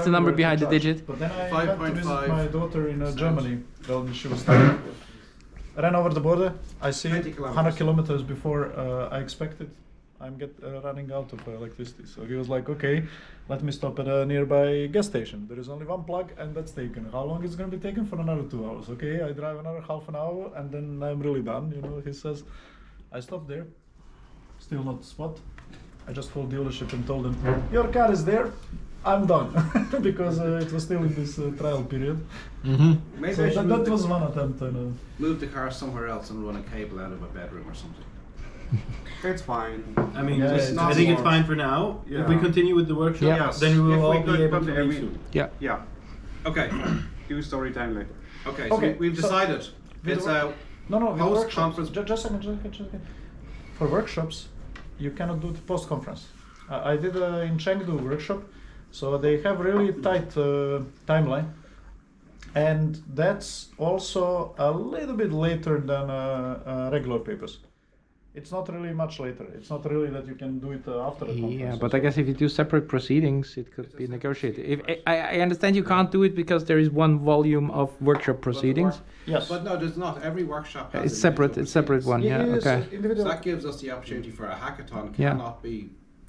the number behind the digit? But then I went to visit my daughter in Germany when she was studying. I ran over the border. I see 100 kilometers before I expected. I'm running out of electricity. So he was like, okay, let me stop at a nearby gas station. There is only one plug and that's taken. How long is it going to be taken? For another 2 hours. Okay, I drive another half an hour and then I'm really done. You know, he says, I stopped there. Still not the spot. I just called dealership and told them, your car is there. I'm done. Because it was still in this trial period. Maybe So that was one attempt. Move the car somewhere else and run a cable out of a bedroom or something. It's fine. I mean, Yeah, I think it's fine for now. Yeah. If we continue with the workshop, Yes. then we will If all we be could, able but to meet soon. Yeah. Yeah. Okay. Do story time later. Okay. Okay, So we've so- decided it's a No, with Post workshops. conference. Just a second. For workshops, you cannot do the post conference. I did in Chengdu workshop, so they have really tight timeline, and that's also a little bit later than regular papers. It's not really much later. It's not really that you can do it after the conference. Yeah, but I guess if you do separate proceedings, it could be negotiated. If I understand you can't do it because there is one volume of workshop proceedings. Yes. But no, there's not. Every workshop has It's separate. It's separate one. Yeah. It is Okay. So individual. that gives us the opportunity for a hackathon Yeah. cannot be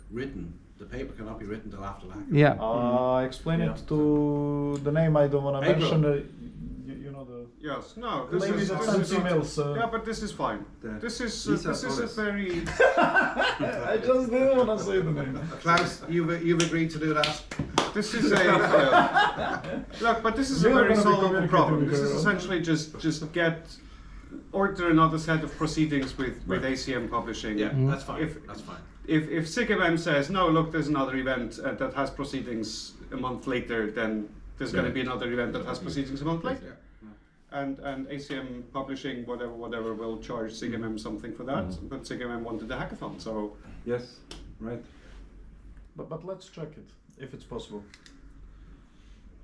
written. The paper cannot be written till after the hackathon. Yeah. Explain it to the name I don't want to April. mention. You know the Yes. No. the lady that sends emails. Yeah, but this is fine. This is a very. I just didn't want to say the name. Klaus, you've agreed to do that. This is a look, but this is a You're very gonna be solvable communicating problem. with This is her. essentially just order another set of proceedings with ACM Publishing. Yeah, that's fine. If- That's fine. If SIGMM says no, look, there's another event that has proceedings a month later, then there's going to be another event that has proceedings a month later. And ACM Publishing, whatever, will charge SIGMM something for that. But SIGMM wanted the hackathon, so Yes, right. But let's check it if it's possible.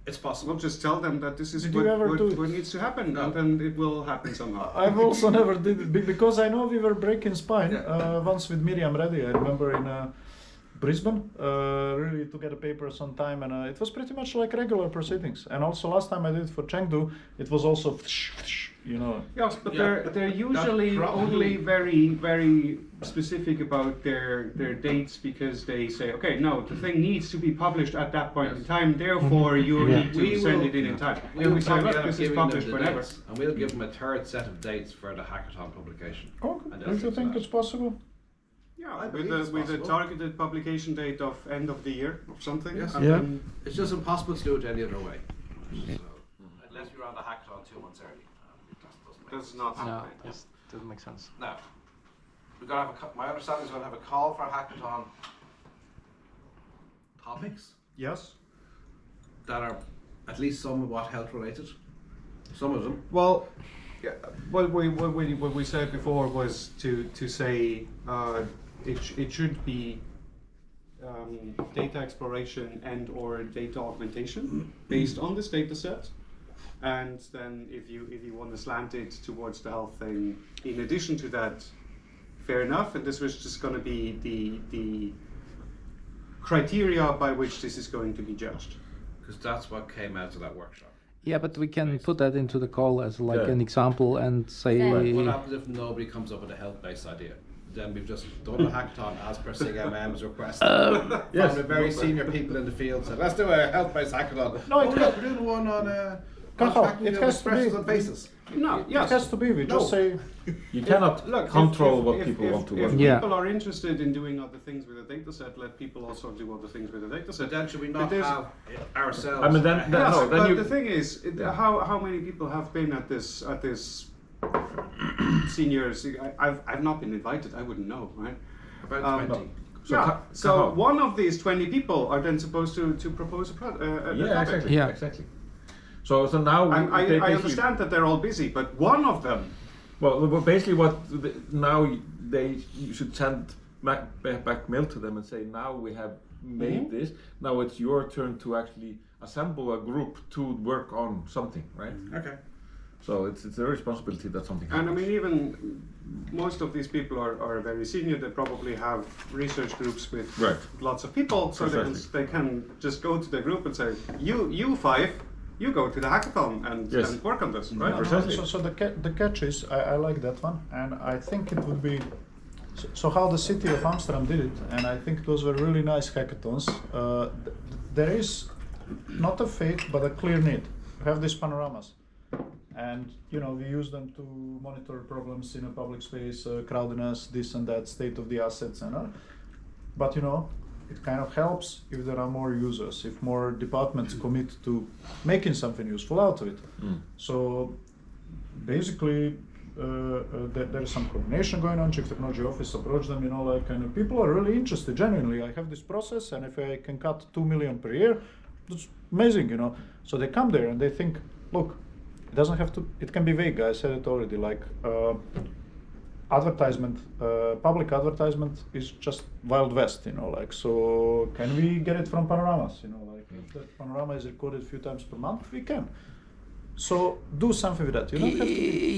It's possible. we'll just tell them that this is Did you ever do it? what needs to happen, No. and then it will happen somehow. I've also never did it because I know we were breaking spine Yeah. once with Miriam Reddy. I remember in Brisbane, really to get a paper some time, and it was pretty much like regular proceedings. And also last time I did it for Chengdu, it was also, you know. Yes, but Yeah. they're usually only very specific about their dates because they say, okay, no, the thing needs to be published at that point in time. Therefore, you need to We send will- it in time. We And will we say, probably look, end up this is giving them published the whenever. dates, and we'll give them a third set of dates for the hackathon publication. Oh, And don't you that's think that. it's possible? Yeah, I with believe it's a possible. targeted publication date of end of the year or something. Yes. and Yeah. then- It's just impossible to do it any other way. So, unless you're on the hackathon 2 months early. It just doesn't make That's sense. not No, happening. this doesn't make sense. Now, we're gonna have my understanding is we're gonna have a call for hackathon topics Yes. that are at least somewhat health related. Some of them. Well, yeah, what we said before was to say it should be data exploration and or data augmentation based on this data set, and then if you want to slant it towards the health thing, in addition to that, fair enough. And this was just going to be the criteria by which this is going to be judged. Because that's what came out of that workshop. Yeah, but we can put that into the call as like Yeah. an example and say. What happens if nobody comes up with a health-based idea? Then we've just done a hackathon as per SIGMM's request. Yes. From the very senior people in the field said, let's do a health-based hackathon. No, it look, we're doing one on It has to expressions be. and faces. No, It yes. has to be. We just say. You cannot Look, control if- what if- people if- want to if work. Yeah. people are interested in doing other things with a data set, let people also do other things with a data So set. then should we But not there's- have ourselves? I mean, then Yes, no, then but you. the thing is, how many people have been at this seniors? I've not been invited. I wouldn't know, right? About 20. So yeah. ca- So how? one of these 20 people are then supposed to propose a Yeah, topic. exactly. Yeah. Exactly. So now they I basically- understand that they're all busy, but one of them. Well, basically, now you should send back mail to them and say, now we have made this. Now it's your turn to actually assemble a group to work on something, right? Okay. So it's their responsibility that something And I happens. mean, even most of these people are very senior. They probably have research groups with Right. lots of people, so Precisely. they can just go to the group and say, you five, you go to the hackathon and work on this, right? No, Precisely. so the catch is, I like that one, and I think it would be, so how the city of Amsterdam did it, and I think those were really nice hackathons. There is not a fake, but a clear need. We have these panoramas, and we use them to monitor problems in a public space, crowdiness, this and that, state of the assets, and all. But it kind of helps if there are more users, if more departments commit to making something useful out of it. So basically, there is some coordination going on. Chief Technology Office approached them, and people are really interested. Genuinely, I have this process, and if I can cut 2 million per year, that's amazing, So they come there and they think, look, it doesn't have to. It can be vague. I said it already. Like advertisement, public advertisement is just Wild West, So can we get it from panoramas? If the panorama is recorded a few times per month, we can. So do something with that. You don't have to.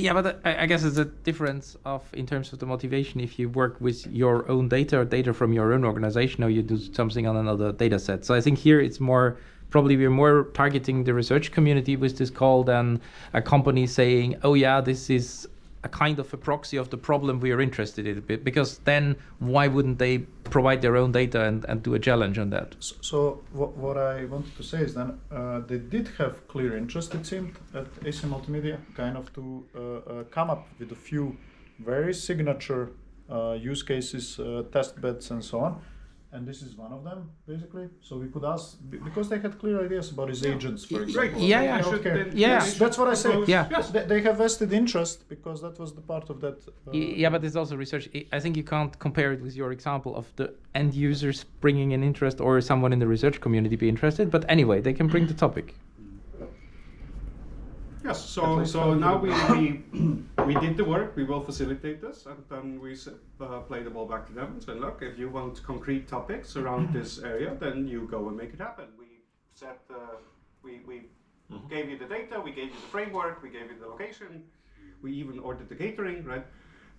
Yeah, but I guess it's a difference in terms of the motivation if you work with your own data or data from your own organization, or you do something on another data set. So I think here it's more, probably we're more targeting the research community with this call than a company saying, oh yeah, this is a kind of a proxy of the problem we are interested in, because then why wouldn't they provide their own data and do a challenge on that? So what I wanted to say is then they did have clear interest, it seemed, at AC Multimedia, kind of to come up with a few very signature use cases, test beds and so on. And this is one of them, basically. So we could ask, because they had clear ideas about his agents, for example. Yeah. Healthcare. Yeah. Yes, that's what I say. Yeah. Yes. They have vested interest because that was the part of that. Yeah, but it's also research. I think you can't compare it with your example of the end users bringing an interest or someone in the research community be interested. But anyway, they can bring the topic. Yes, so now we did the work, we will facilitate this, and then we play the ball back to them and say, look, if you want concrete topics around this area, then you go and make it happen. We set, we gave you the data, we gave you the framework, we gave you the location, we even ordered the catering, right?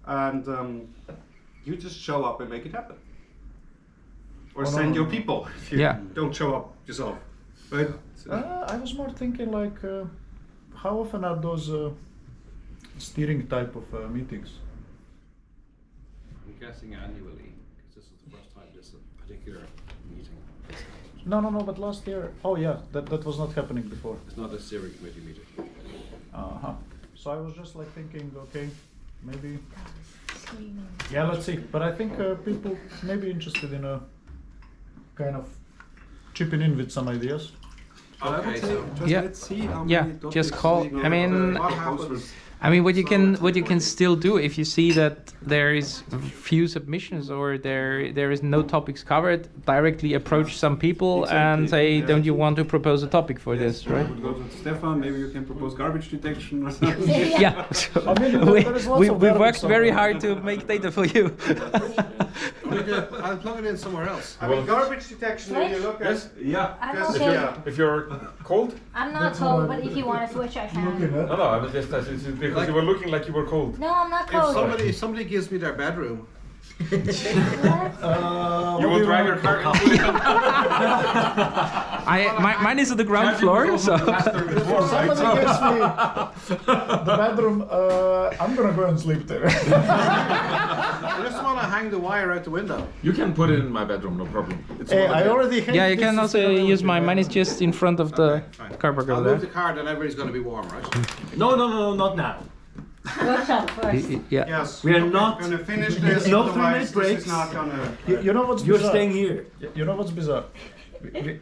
And you just show up and make it happen. Or send your people if you don't show up yourself, right? I was more thinking like, how often are those steering type of meetings? I'm guessing annually, because this is the first time this particular meeting. No, but last year, oh yeah, that was not happening before. It's not a steering committee meeting. So I was just like thinking, okay, maybe. Yeah, let's see. But I think people may be interested in a kind of chipping in with some ideas. Okay, so Let's see how many just call. I mean, what happens? what you can still do if you see that there is few submissions or there is no topics covered, directly approach some people and say, don't you want to propose a topic for this, right? I would go to Stefan, maybe you can propose garbage detection or something. Yeah. So I mean, there is lots we of worked variants very on- hard to make data for you. I'll plug it in somewhere else. I mean, garbage detection, when you look at... Yeah. I'm Yes, okay. yeah. If you're cold? I'm not cold, but if you want to switch, I can. No, I was just it's because you were looking like you were cold. No, I'm not cold. If somebody gives me their bedroom, What? You will drive your car into it. Mine is on the ground floor, so. If somebody gives me the bedroom, I'm gonna go and sleep there. I just want to hang the wire out the window. You can put it in my bedroom, no problem. It's Hey, one of I the- already hate Yeah, you this can also sustainability use mine. Mine is level. just in front of the Okay, fine. car park I'll over move the there. car, then everybody's going to be warm, right? No, not now. Workshop first. Yeah. Yes. We are not- gonna finish this, no otherwise 3-minute this breaks. is not gonna... You know what's You're bizarre? staying here. You know what's bizarre?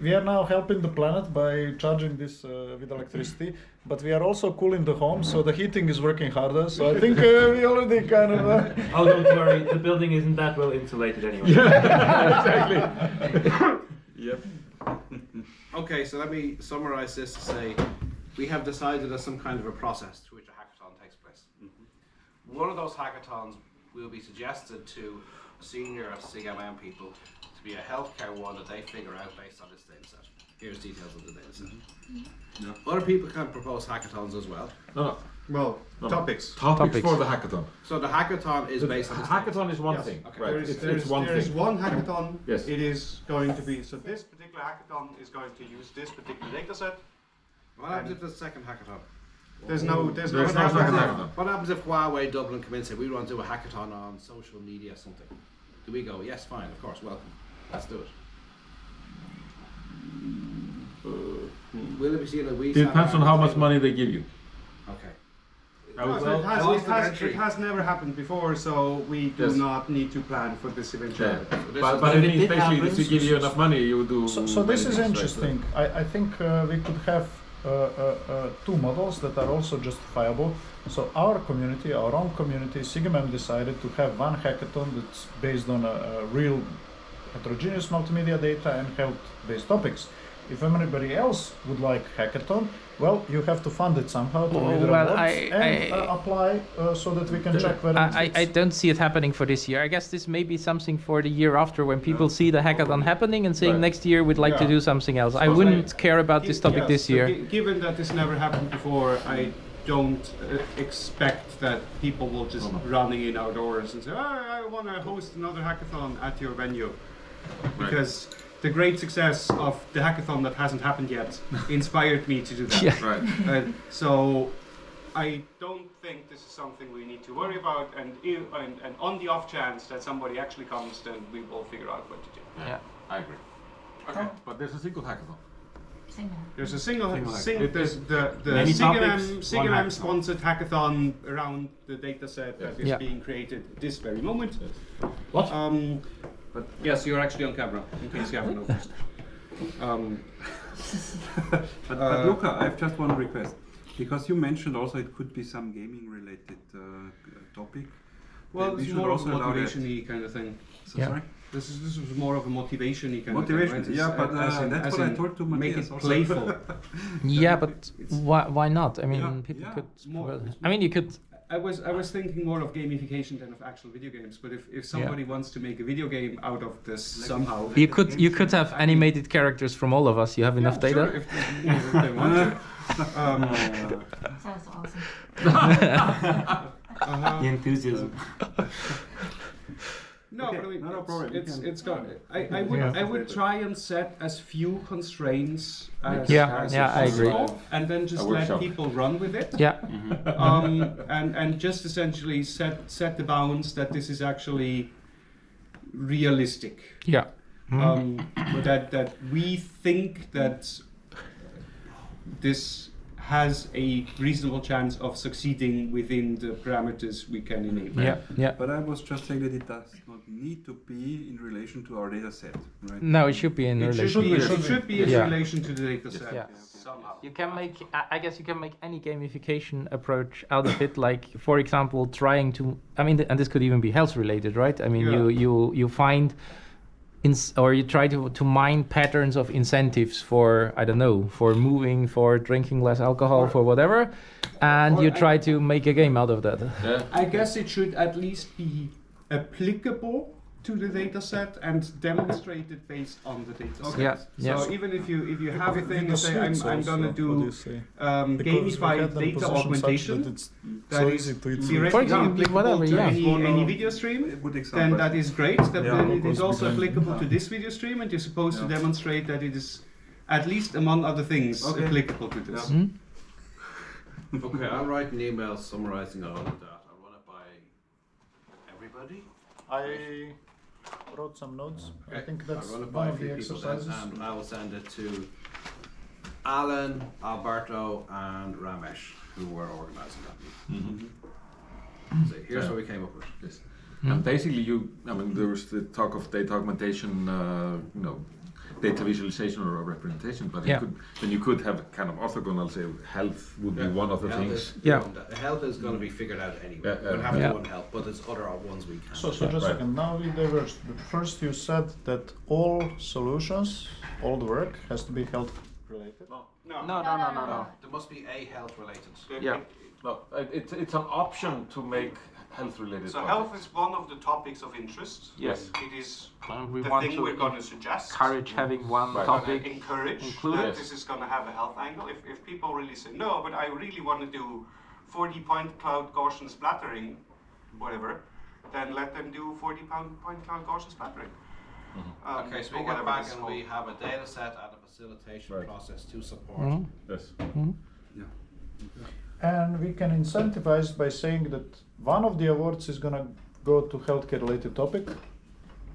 We are now helping the planet by charging this with electricity, but we are also cooling the home, so the heating is working harder. So I think we already kind of. Oh, don't worry, the building isn't that well insulated anyway. Exactly. Yep. Okay, so let me summarize this to say we have decided as some kind of a process through which a hackathon takes place. One of those hackathons will be suggested to senior CMM people to be a healthcare one that they figure out based on this data set. Here's details of the data set. Other people can propose hackathons as well. No. Well, topics. Topics for the hackathon. So the hackathon is based on The this hackathon is one Yes. thing, Okay. right? It's one There's thing. one hackathon. Yes. It is going to be, so this particular hackathon is going to use this particular data set. What happens if there's a second hackathon? There's no There's no no second hackathon. What happens if Huawei Dublin come in and say we want to do a hackathon on social media or something? Do we go, yes, fine, of course, welcome. Let's do it. Will it be seen that we Depends on how much money they give you. Okay. I would No, say. it has never happened before, so we do Yes. not need to plan for this Yeah. eventuality. this But, is- but if it it means did basically happen, if they give you enough money, you do. So this many is things, right? interesting. I think we could have two models that are also justifiable. So our community, our own community, SIGMM decided to have one hackathon that's based on a real heterogeneous multimedia data and health-based topics. If anybody else would like hackathon, well, you have to fund it somehow to either Well, awards and apply so that we can check whether I it's don't see it happening for this year. I guess this may be something for the year after when people see the hackathon happening and saying Right. next year we'd like to Yeah. do something else. I So wouldn't care about this topic Yes, this so year. given that this never happened before, I don't expect that people will just running in outdoors and say, I want to host another hackathon at your venue. Because the great success of the hackathon that hasn't happened yet inspired me to do that. Yeah. Right. So I don't think this is something we need to worry about, and on the off chance that somebody actually comes, then we will figure out what to do. Yeah. I agree. Okay. But there's a single hackathon. There's a single It there's the Many topics, one SIGMM hackathon. sponsored hackathon around the data set that is Yeah. being created this very moment. What? But yes, you're actually on camera, in case you haven't noticed. But Luca, I have just one request. Because you mentioned also it could be some gaming related topic. Well, we it's should more of a also allow that. motivation-y kind of thing. So, Yeah. sorry? This was more of a motivation-y kind Motivation, of thing. yeah, but that's what I told to Make Matthias it also. playful. Yeah, but why not? I mean, Yeah, people yeah. could. More- Well, I mean, you could. I was thinking more of gamification than of actual video games. But if somebody wants to make a video game out of this somehow, You could have animated characters from all of us. You have enough yeah, data. sure, if they want to. Sounds awesome. The enthusiasm. No, Okay, but I mean, no problem. You can- it's got. I would try and set as few constraints as Yeah, as yeah, I agree. possible, and then just A let workshop. people run with it. Yeah. And just essentially set the bounds that this is actually realistic. Yeah. That we think that this has a reasonable chance of succeeding within the parameters we can enable. Yeah. Yeah. But I was just saying that it does not need to be in relation to our data set, right? No, it should be in It relation. should be in Yeah. relation to the data set Yeah. somehow. You can make, I guess you can make any gamification approach out of it. Like, for example, trying to, I mean, and this could even be health related, right? I mean, Yeah. you find, or you try to mine patterns of incentives for, I don't know, for moving, for drinking less alcohol, for whatever, and or you I- try to make a game out of that. Yeah. I guess it should at least be applicable to the data set and demonstrated based on the data set. Yeah, So yeah. even if you have a With thing the and say I'm suits gonna also, what do you do say? Because we gamified had them data positioned such augmentation, that it's that so is easy to iterate. theoretically For example, applicable whatever, to yeah. any video stream, A good then example. that is great. That Yeah, then of it course is also we can. applicable to this video stream, and you're supposed to Yeah. demonstrate that it is, at least among other things, Okay. applicable to this. Hmm? Okay, I'll write an email summarizing all of that. I'll run it by everybody. I wrote some notes. I think that's I'll run it one by a of the few people then, exercises. and I will send it to Alan, Alberto, and Ramesh, who were organising that meeting. So here's Yeah. what we came up with. Yes. And basically, I mean, there was the talk of data augmentation, data visualization or representation, but Yeah. then you could have kind of orthogonal, say, health would be one of the Health things. is- Yeah. Health is going to be figured out anyway. Yeah, We'll have yeah. to one health, but there's other ones we can. So just Right. a second. Now we diverged. But first, you said that all solutions, all the work has to be health related. No. No. There must be a health related. Yeah. No, it's an option to make health-related. So health is one of the topics of interest. Yes. It is And we the want thing to we're going to suggest. encourage having one Right. topic. Encourage included. that Yes. this is going to have a health angle. If people really say no, but I really want to do 40-point cloud Gaussian splattering, whatever, then let them do 40-point cloud Gaussian splattering. Okay, so we or get whatever back it's and called. we have a data set and a facilitation Right. process to support. Mhm. Yes. And we can incentivize by saying that one of the awards is gonna go to healthcare related topic,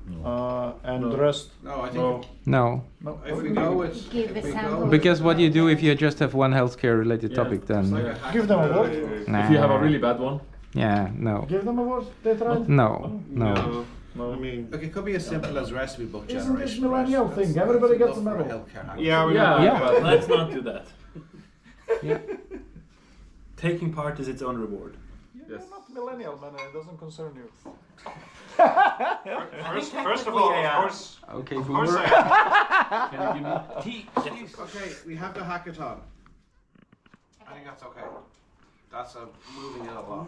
and No. the rest. No, I think No. No, No. if we go with Give if we example. go with- because what you do if you just have one healthcare related Yeah, topic, it's then like a Give them a hackathon. award. nah. If you have a really bad one, Yeah, no, Give them award. They tried. no, no. I mean, Look, it could be as simple as recipe book Isn't generation. this millennial right? thing? That's- Everybody that's gets a enough for medal. healthcare hackathon. yeah, but let's not do that. Yeah. Taking part is its own reward. You're not millennial, man. It doesn't concern you. first of all, of course, Okay, of course boomer. I Can you give me tea? Okay, we have the hackathon. I think that's okay. That's moving it along.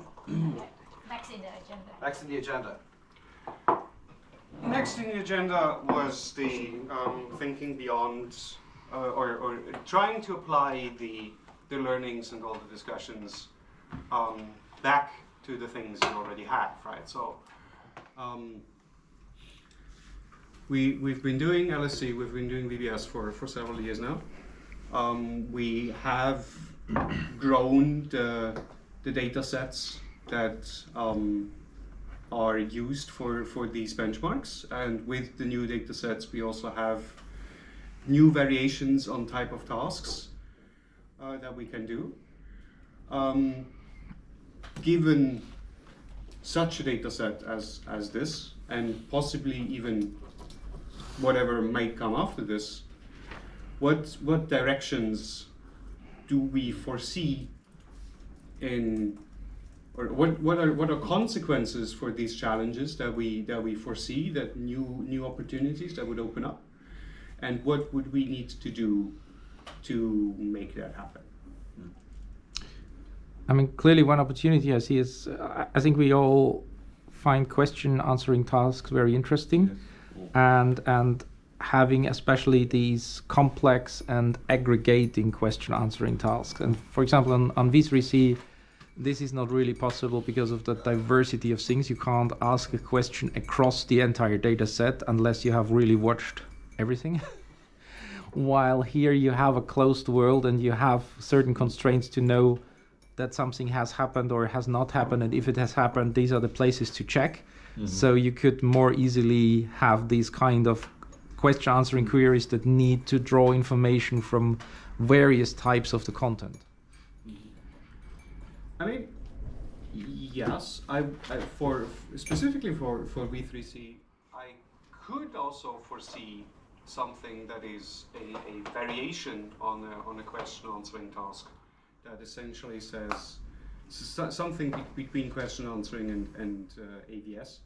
Next in the agenda. Next in the agenda. Next in the agenda was the thinking beyond, or trying to apply the learnings and all the discussions back to the things you already have, right? So we've been doing LSC, we've been doing VBS for several years now. We have grown the data sets that are used for these benchmarks, and with the new data sets we also have new variations on type of tasks that we can do. Given such a data set as this, and possibly even whatever might come after this, what directions do we foresee in, or what are consequences for these challenges that we foresee, that new opportunities that would open up, and what would we need to do to make that happen? I mean, clearly one opportunity I see is, I think we all find question answering tasks very interesting, and having especially these complex and aggregating question answering tasks. And for example, on V3C, this is not really possible because of the diversity of things. You can't ask a question across the entire data set unless you have really watched everything. While here you have a closed world and you have certain constraints to know that something has happened or has not happened, and if it has happened, these are the places to check. Mm-hmm. So you could more easily have these kind of question answering queries that need to draw information from various types of the content. I mean, yes, I for specifically for V3C, I could also foresee something that is a variation on a question answering task that essentially says something between question answering and AVS,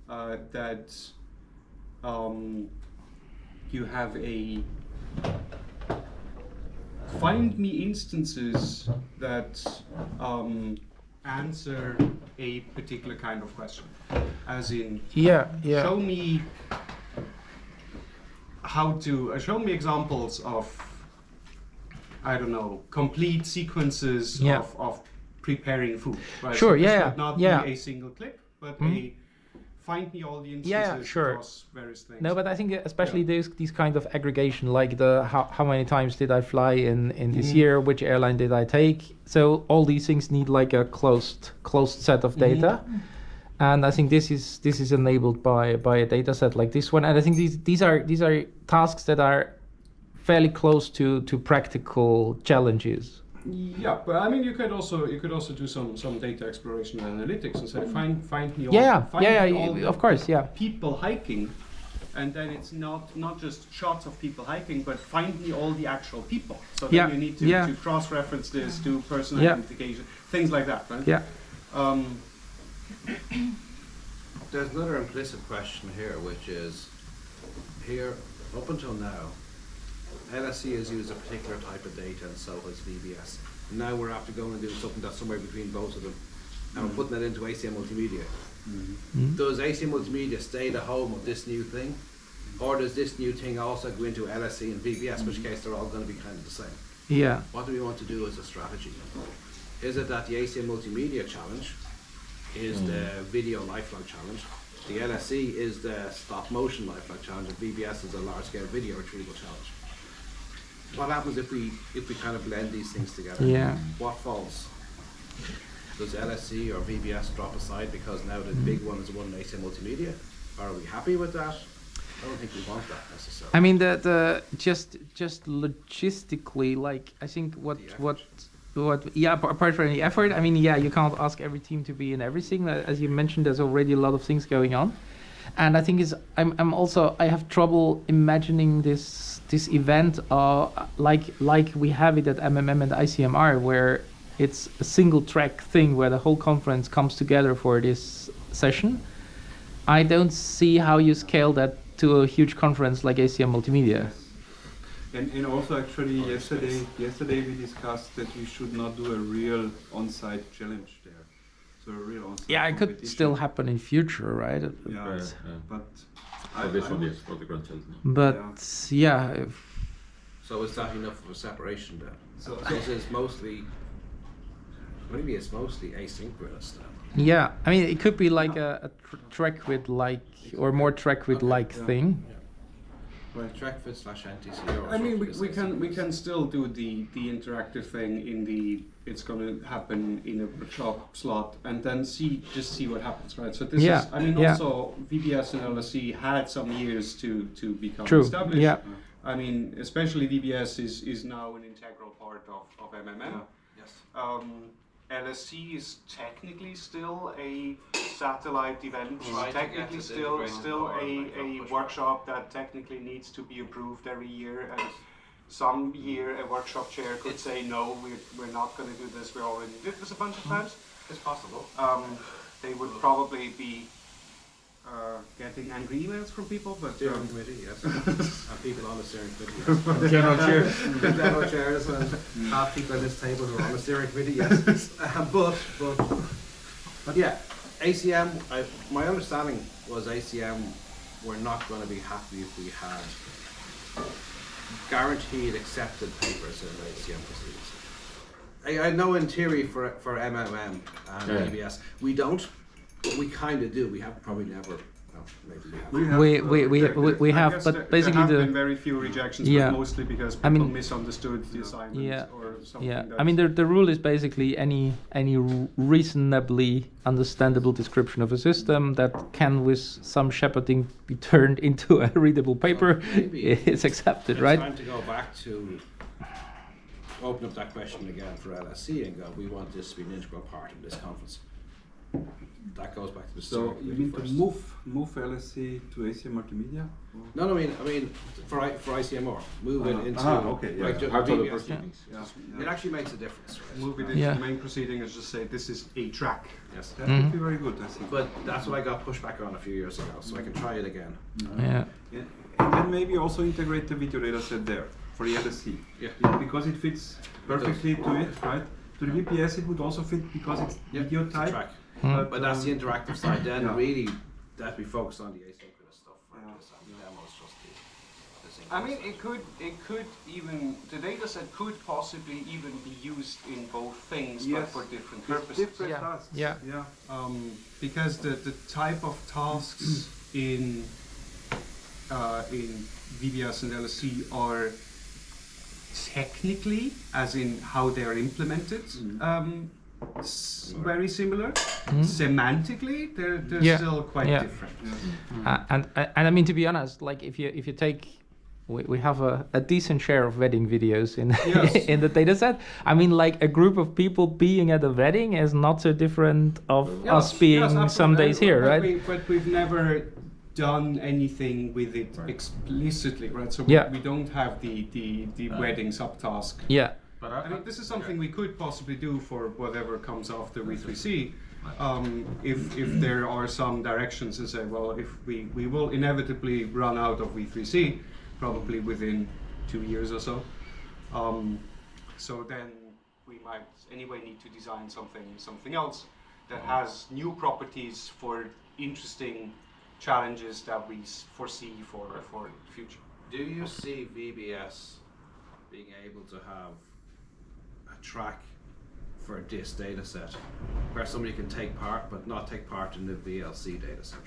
that you have a find me instances that answer a particular kind of question, as in show me show me examples of, I don't know, complete sequences of preparing food. Right? Sure, so this would not be a single click, but find me all the instances across various things. No, but I think especially these kind of aggregation, like the how many times did I fly in this year, which airline did I take? So all these things need like a closed set of data. And I think this is enabled by a data set like this one. And I think these are tasks that are fairly close to practical challenges. Yeah, but I mean, you could also do some data exploration and analytics and say find me all of course, people hiking, and then it's not just shots of people hiking, but find me all the actual people. So then you need to cross-reference this, do person identification, things like that, right? Yeah. There's another implicit question here, which is, here, up until now, LSC has used a particular type of data and so has VBS. And now we're after going and doing something that's somewhere between both of them. And we're putting that into ACM Multimedia. Does ACM Multimedia stay the home of this new thing? Or does this new thing also go into LSC and VBS, in which case they're all going to be kind of the same? Yeah. What do we want to do as a strategy? Is it that the ACM Multimedia Challenge is the video lifelong challenge? The LSE is the stop motion lifelong challenge, and VBS is a large scale video retrieval challenge. What happens if we kind of blend these things together? Yeah. What falls? Does LSE or VBS drop aside because now the big one is the one in ACM Multimedia? Are we happy with that? I don't think we want that necessarily. I mean, the just logistically, like I think what apart from the effort, I mean, yeah, you can't ask every team to be in everything. As you mentioned, there's already a lot of things going on, and I think I have trouble imagining this event like we have it at MMM and ICMR, where it's a single track thing where the whole conference comes together for this session. I don't see how you scale that to a huge conference like ACM Multimedia. And also actually yesterday we discussed that we should not do a real on-site challenge there. So a real on-site Yeah, it could competition. still happen in future, right? Yeah, but For this one, yes, for the Grand Challenge. But yeah, So is that enough of a separation then? So- This is mostly, maybe it's mostly asynchronous then. yeah. I mean, it could be like a track with like, or more track with like thing. Trackfit / NTC. Or I mean, something we can still do the interactive thing in the. It's going to happen in a workshop slot, and then see what happens, right? So this is. I mean, also VBS and LSE had some years to become established. Yeah. I mean, especially VBS is now an integral part of MMM. Yes. LSE is technically still a satellite event, Right, technically yes, it's still integrated a or workshop that technically needs to be approved every year, and some year a workshop chair could say no, we're not going to do this, we already did this a bunch of times. It's possible. They would probably be getting angry emails from people, but Steering committee, yes. And people on the steering committee, yes. Demo chairs. Demo chairs and half people at this table who are on the steering committee, yes. But yeah, ACM, my understanding was ACM were not going to be happy if we had guaranteed accepted papers in ACM proceedings. I know in theory for MMM and ABS, we don't. But we kind of do. We have probably never. No, maybe We have, but basically there have the been very few rejections, Yeah. but mostly because people misunderstood the assignment or something. yeah. That's I mean, the rule is basically any reasonably understandable description of a system that can, with some shepherding, be turned into a readable paper is accepted, right? It's time to go back to open up that question again for LSE and go. We want this to be an integral part of this conference. That goes back to the So steering you committee mean to first. move LSE to ACM Multimedia? No, I mean for ICMR, move it into okay, yeah. like just Out of the VBS. proceedings. It actually makes a difference, right? move it into Yeah. the main proceeding and just say this is a track. Yes. That would be very good, I think. But that's what I got pushed back on a few years ago, so I can try it again. Yeah. And then maybe also integrate the video data set there for the LSE. Yeah. Because it fits perfectly to it, right? To the VPS it would also fit because it's video It's a type. track. Mm. But that's the interactive side. Then Yeah. really, that we focus on the asynchronous stuff. For Yeah. this, and the demos just the synchronous I mean, stuff. it could even, the data set could possibly even be used in both things, but Yes. for different It's purposes. different Yeah. tasks. Yeah. Yeah. Because the type of tasks in VBS and LSE are technically, as in how they are implemented, very similar. Semantically, they're Yeah. still quite Yeah. different. And I mean, to be honest, like if you take, we have a decent share of wedding videos in Yes. in the data set. I mean, like a group of people being at a wedding is not so different of us being some absolutely. days here, But right? but we've never done anything with it explicitly, right? So Yeah. we don't have the wedding subtask. Yeah. But I mean, this is something we could possibly do for whatever comes after V3C. If there are some directions and say, well, if we will inevitably run out of V3C, probably within 2 years or so. So then we might anyway need to design something else that has new properties for interesting challenges that we foresee for the future. do you see VBS being able to have a track for this data set, where somebody can take part but not take part in the VLC data set.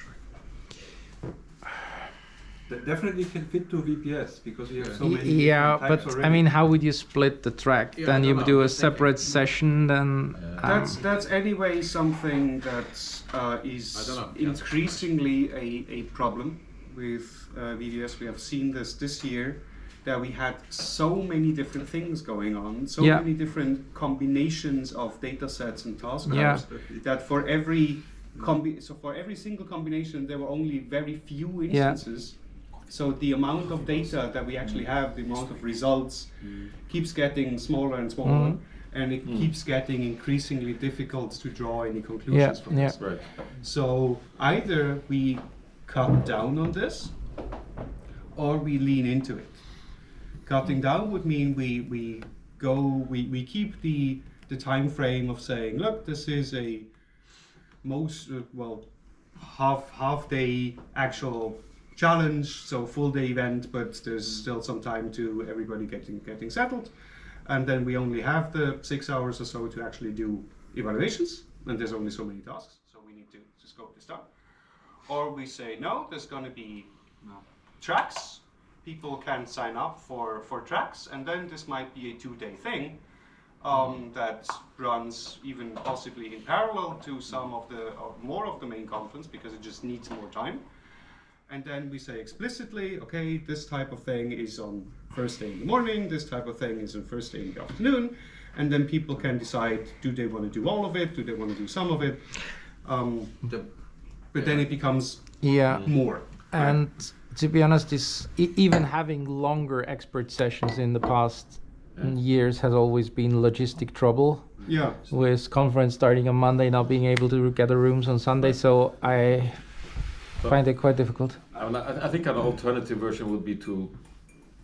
That definitely can fit to VPS because we have so many Yeah, different types but already. I mean, how would you split the track? Yeah, I Then don't you know, do a I'm thinking. separate session. Then That's anyway something that is I don't know. increasingly a problem with VBS. We have seen this year, that we had so many different things going on, so Yeah. many different combinations of data sets and task Yeah. types, that for every for every single combination there were only very few instances. So the amount of data that we actually have, the amount of results, keeps getting smaller and smaller, and it keeps getting increasingly difficult to draw any conclusions from this. Right. So either we cut down on this, or we lean into it. Cutting down would mean we keep the time frame of saying, look, this is a half day actual challenge, so full day event, but there's still some time to everybody getting settled, and then we only have the 6 hours or so to actually do evaluations, and there's only so many tasks, so we need to scope this down. Or we say, no, there's going to be tracks. People can sign up for tracks, and then this might be a 2-day thing that runs even possibly in parallel to some of more of the main conference, because it just needs more time. And then we say explicitly, okay, this type of thing is on first day in the morning, this type of thing is on first day in the afternoon, and then people can decide, do they want to do all of it, do they want to do some of it, but then it becomes more. And to be honest, even having longer expert sessions in the past years has always been logistic trouble. Yeah. With conference starting on Monday, not being able to gather rooms on Sunday, so I find it quite difficult. I think an alternative version would be to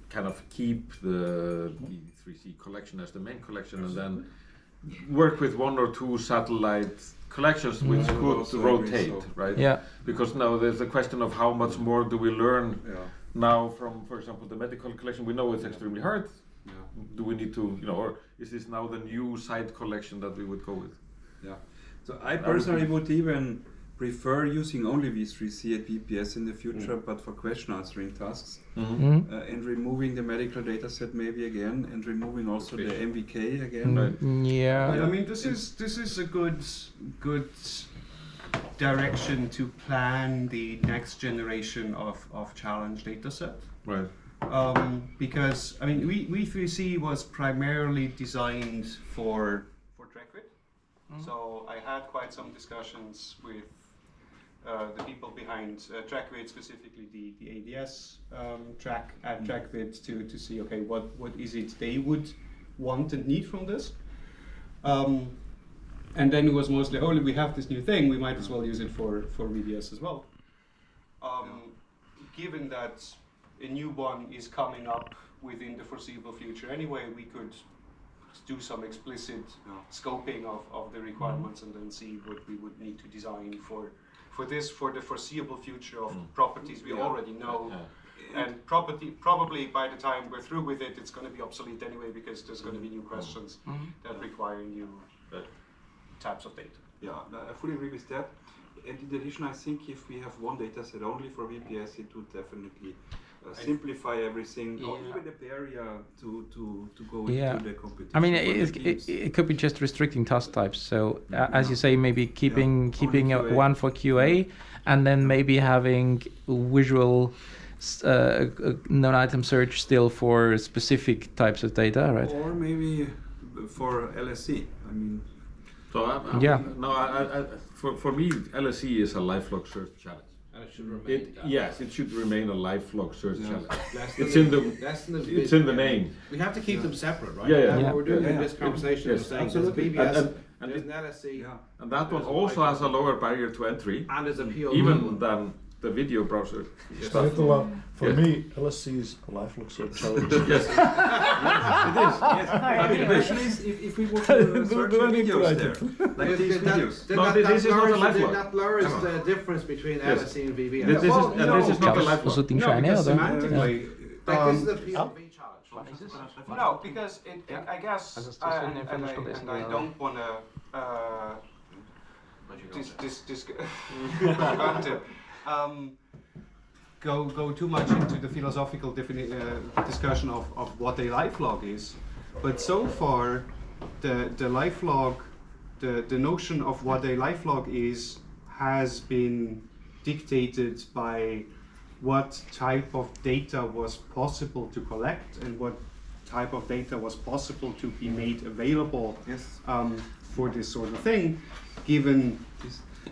kind of keep the B3C collection as the main collection, and then work with 1 or 2 satellite collections which could rotate, right? Yeah. Because now there's a question of how much more do we learn now from, for example, the medical collection. We know it's extremely hard. Do we need to, or is this now the new side collection that we would go with? Yeah. So I personally would even prefer using only V3C at VPS in the future, but for question answering tasks, and removing the medical data set maybe again, and removing also the MVK again. Yeah. I mean, this is a good direction to plan the next generation of challenge data set. Right. Because I mean, V3C was primarily designed for TrackWid. So I had quite some discussions with the people behind TrackWid, specifically the ADS track at TrackWid, to see, okay, what is it they would want and need from this. And then it was mostly, oh, we have this new thing, we might as well use it for VBS as well. Given that a new one is coming up within the foreseeable future anyway, we could do some explicit scoping of the requirements and then see what we would need to design for the foreseeable future of properties we already know. And probably by the time we're through with it, it's going to be obsolete anyway, because there's going to be new questions that require new types of data. Yeah, I fully agree with that. And in addition, I think if we have one data set only for VPS, it would definitely simplify everything, or even the barrier to go into the competition. I mean, it could be just restricting task types. So as you say, maybe keeping one for QA, and then maybe having visual non-item search still for specific types of data, right? Or maybe for LSC. I mean. So for me, LSE is a lifelong search challenge. And it should remain. Yes, it should remain a lifelong search challenge. It's in the name. We have to keep them separate, right? Yeah. We're doing in this conversation, we're saying there's a VBS, and there's an LSE, and that one also has a lower barrier to entry, and there's a POV. even than the video browser. For me, LSC is a lifelong search challenge. Yes, I mean, the question is, if we would search videos there, like these videos. That lowers the difference between LSE and VBS. This is not a lifelong. Also, No, because semantically, Like this is a POV challenge. No, because I guess, Also, es ist so eine Viertelstunde essen and I gehen, don't want to go too much into the philosophical discussion of what a lifelog is, but so far the lifelog, the notion of what a lifelog is has been dictated by what type of data was possible to collect and what type of data was possible to be made available for this sort of thing, given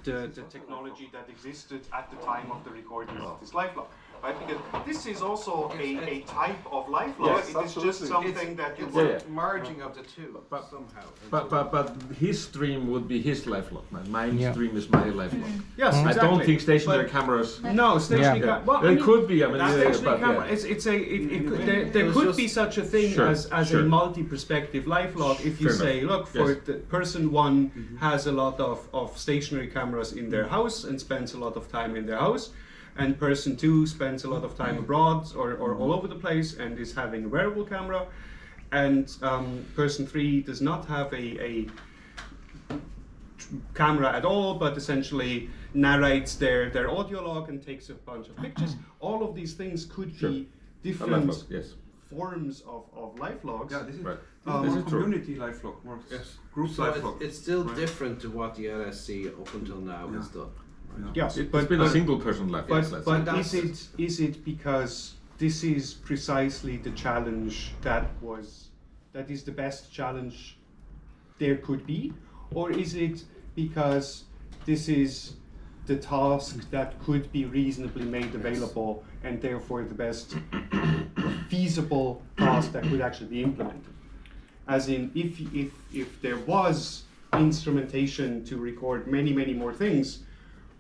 the technology that existed at the time of the recording of this lifelog. Right? Because this is also a type of lifelog. Yes, it is just something that you merging of the two somehow. But his stream would be his lifelog. Mine stream is my lifelog. Yes, I exactly. don't think stationary cameras. No, stationary camera. Well, It could be. I mean, stationary camera. Yeah. There could be such a thing as Sure. a multi-perspective lifelog. If you Fair say, enough. look, for Yes. the person one has a lot of stationary cameras in their house and spends a lot of time in their house, and person two spends a lot of time abroad or all over the place and is having a wearable camera, and person three does not have a camera at all, but essentially narrates their audio log and takes a bunch of pictures. All of these things could be different lifelog, yes. forms of lifelogs. Yeah, this is Right. more This is true. community lifelog, more group So lifelog. it's still different to what the LSC up until now has done. Yes, It's been a single person lifelog. let's say. But is it because this is precisely the challenge that is the best challenge there could be, or is it because this is the task that could be reasonably made available and therefore the best feasible task that could actually be implemented? As in, if there was instrumentation to record many more things,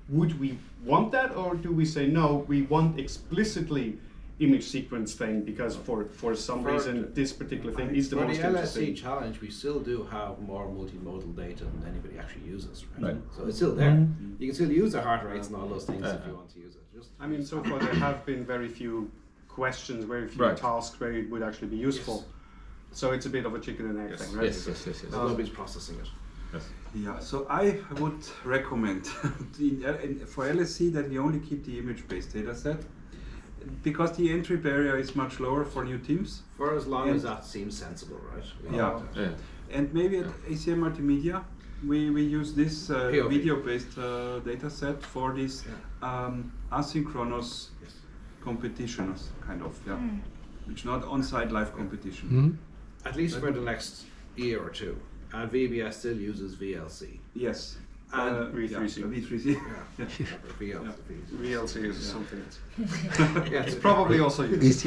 would we want that, or do we say no, we want explicitly image sequence thing because for some reason this particular thing is the For most the interesting? LSC challenge, we still do have more multimodal data than anybody actually uses, right? So it's still there. You can still use the heart rates and all those things if you want to use it. I mean, so far there have been very few questions, very few tasks where it would actually be useful. So it's a bit of a chicken and egg thing, right? Yes. Nobody's processing it. Yeah, so I would recommend for LSC that we only keep the image-based data set, because the entry barrier is much lower for new teams. For as long as that seems sensible, right? Yeah. And maybe at ACM Multimedia, we use this video-based data set for this asynchronous competitions, kind of, which not on-site live competition. At least for the next year or two. And VBS still uses VLC. Yes. And V3C. V3C. VLC is something else. Yeah, It's probably also used.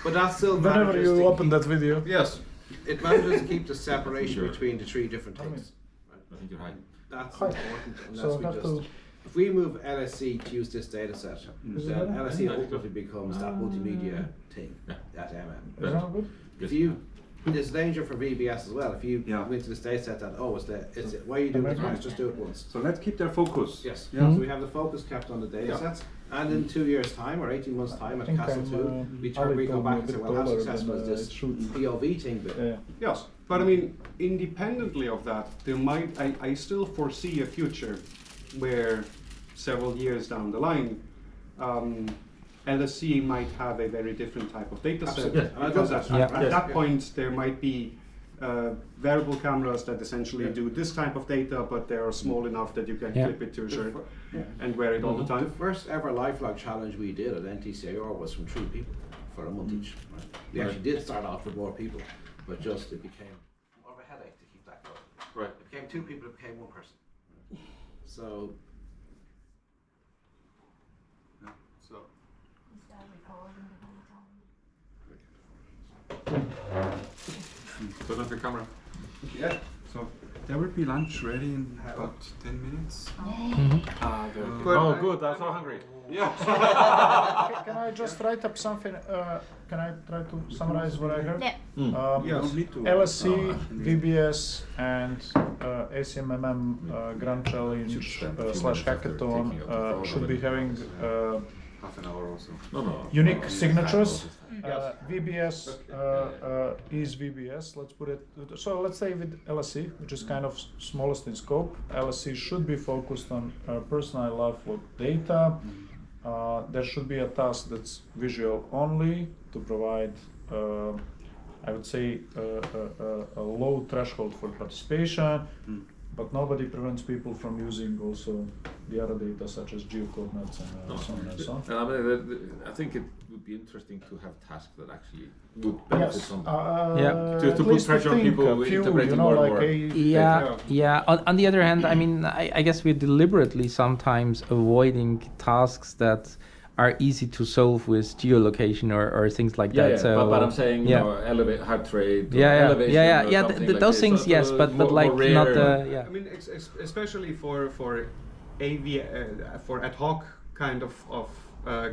But that still Whenever manages you to open that video. Yes. it manages to keep the separation between the three different things. I think you're right. That's Hi. important. Unless So we have just, to. if we move LSC to use this data set, then LSC ultimately becomes that multimedia thing at MM. Is that good? If you, there's danger for VBS as well. If you go into this data set that, why are you doing this once? Just do it once. So let's keep their focus. Yes. Yeah. So we have the focus kept on the data sets, and in 2 years' time or 18 months' time at Castle 2, we go back and say, well, how successful is this POV thing been? Yes, but I mean, independently of that, there might I still foresee a future where several years down the line, LSC might have a very different type of data set. Because at that point there might be variable cameras that essentially do this type of data, but they are small enough that you can clip it to a shirt and wear it all the time. The first ever lifelog challenge we did at NTCIR was from 3 people for a month each. Right? We actually did start off with more people, but just it became more of a headache to keep that going. Right. It became 2 people, it became 1 person. So. Turn off your camera. Yeah. So there will be lunch ready in about 10 minutes. Oh, good. I'm so hungry. Yeah. Can I just write up something? Can I try to summarize what I heard? Yeah. Yes. Need to. LSC, VBS, and ACMMM Grand Challenge / Hackathon should be having half an hour or so. No. Unique signatures. Yes. VBS is VBS. Let's put it. So let's say with LSC, which is kind of smallest in scope. LSC should be focused on personal life log data. There should be a task that's visual only to provide, I would say, a low threshold for participation. But nobody prevents people from using also the other data such as geocoordinates and so on and so on. And I mean, I think it would be interesting to have tasks that actually would benefit from that. To put pressure on people integrating more and more. Yeah. On the other hand, I mean, I guess we're deliberately sometimes avoiding tasks that are easy to solve with geolocation or things like that. Yeah, so, but I'm saying, you know, elevate heart rate, elevation, like those things, yes, but like rare. not I mean, especially for ad hoc kind of